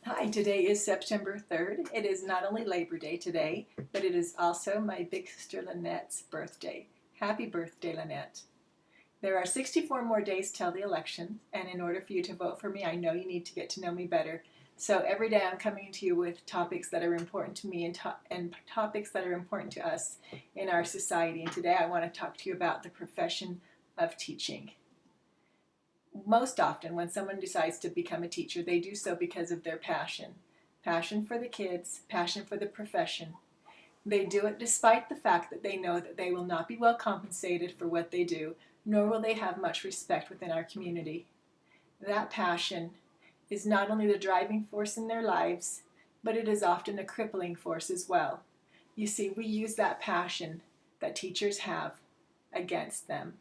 Hi, today is September 3rd. It is not only Labor Day today, but it is also my big sister Lynette's birthday. Happy birthday, Lynette. There are 64 more days till the election, and in order for you to vote for me, I know you need to get to know me better. So every day I'm coming to you with topics that are important to me and topics that are important to us in our society. And today I want to talk to you about the profession of teaching. Most often when someone decides to become a teacher, they do so because of their passion. Passion for the kids, passion for the profession. They do it despite the fact that they know that they will not be well compensated for what they do, nor will they have much respect within our community. That passion is not only the driving force in their lives, but it is often a crippling force as well. You see, we use that passion that teachers have against them.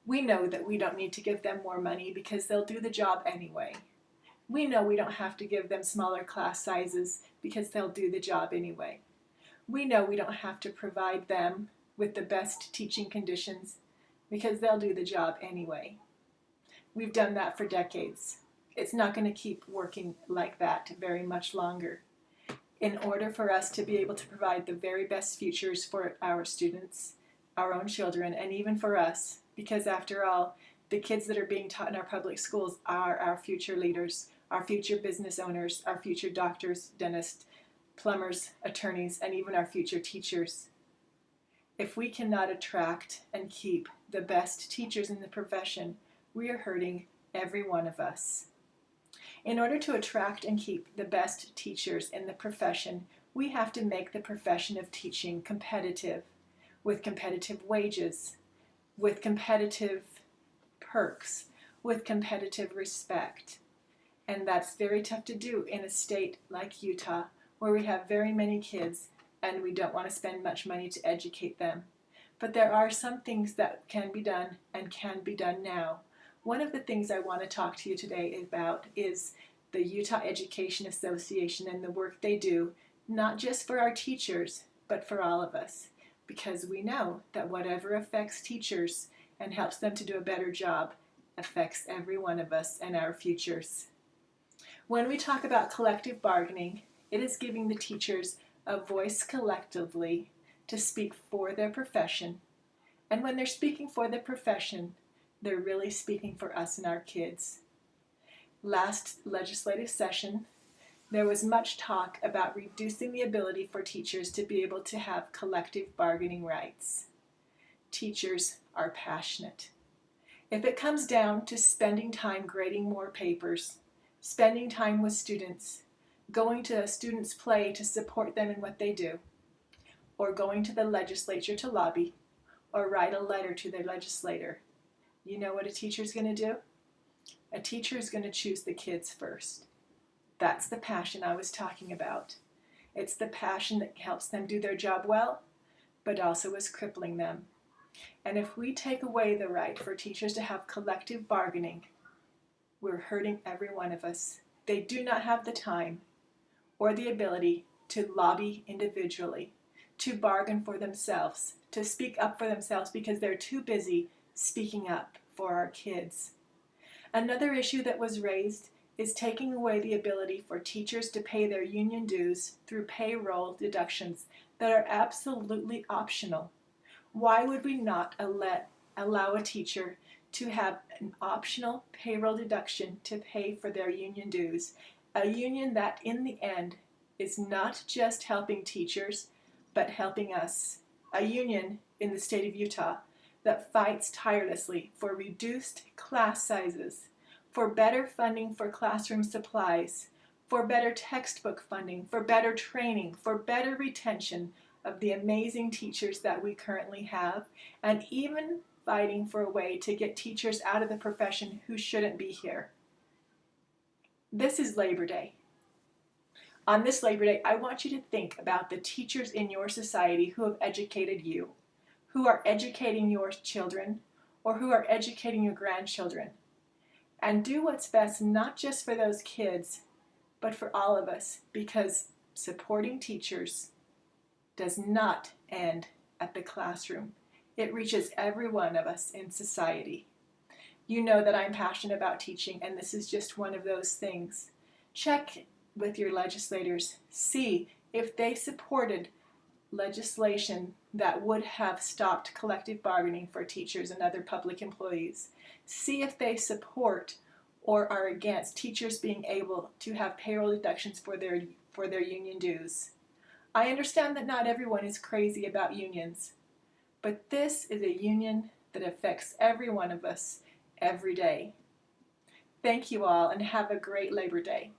We know that we don't need to give them more money because they'll do the job anyway. We know we don't have to give them smaller class sizes because they'll do the job anyway. We know we don't have to provide them with the best teaching conditions because they'll do the job anyway. We've done that for decades. It's not going to keep working like that very much longer. In order for us to be able to provide the very best futures for our students, our own children, and even for us, because after all, the kids that are being taught in our public schools are our future leaders, our future business owners, our future doctors, dentists, plumbers, attorneys, and even our future teachers. If we cannot attract and keep the best teachers in the profession, we are hurting every one of us. In order to attract and keep the best teachers in the profession, we have to make the profession of teaching competitive, with competitive wages, with competitive perks, with competitive respect. And that's very tough to do in a state like Utah, where we have very many kids and we don't want to spend much money to educate them. But there are some things that can be done and can be done now. One of the things I want to talk to you today about is the Utah Education Association and the work they do, not just for our teachers, but for all of us. Because we know that whatever affects teachers and helps them to do a better job affects every one of us and our futures. When we talk about collective bargaining, it is giving the teachers a voice collectively to speak for their profession. And when they're speaking for the profession, they're really speaking for us and our kids. Last legislative session, there was much talk about reducing the ability for teachers to be able to have collective bargaining rights. Teachers are passionate. If it comes down to spending time grading more papers, spending time with students, going to a student's play to support them in what they do, or going to the legislature to lobby, or write a letter to their legislator, you know what a teacher's going to do? A teacher is going to choose the kids first. That's the passion I was talking about. It's the passion that helps them do their job well, but also is crippling them. And if we take away the right for teachers to have collective bargaining, we're hurting every one of us. They do not have the time or the ability to lobby individually, to bargain for themselves, to speak up for themselves because they're too busy speaking up for our kids. Another issue that was raised is taking away the ability for teachers to pay their union dues through payroll deductions that are absolutely optional. Why would we not allow a teacher to have an optional payroll deduction to pay for their union dues? A union that in the end is not just helping teachers, but helping us. A union in the state of Utah that fights tirelessly for reduced class sizes, for better funding for classroom supplies, for better textbook funding, for better training, for better retention of the amazing teachers that we currently have, and even fighting for a way to get teachers out of the profession who shouldn't be here. This is Labor Day. On this Labor Day, I want you to think about the teachers in your society who have educated you, who are educating your children, or who are educating your grandchildren. And do what's best not just for those kids, but for all of us, because supporting teachers does not end at the classroom. It reaches every one of us in society. You know that I'm passionate about teaching, and this is just one of those things. Check with your legislators. See if they supported legislation that would have stopped collective bargaining for teachers and other public employees. See if they support or are against teachers being able to have payroll deductions for their union dues. I understand that not everyone is crazy about unions, but this is a union that affects every one of us every day. Thank you all and have a great Labor Day.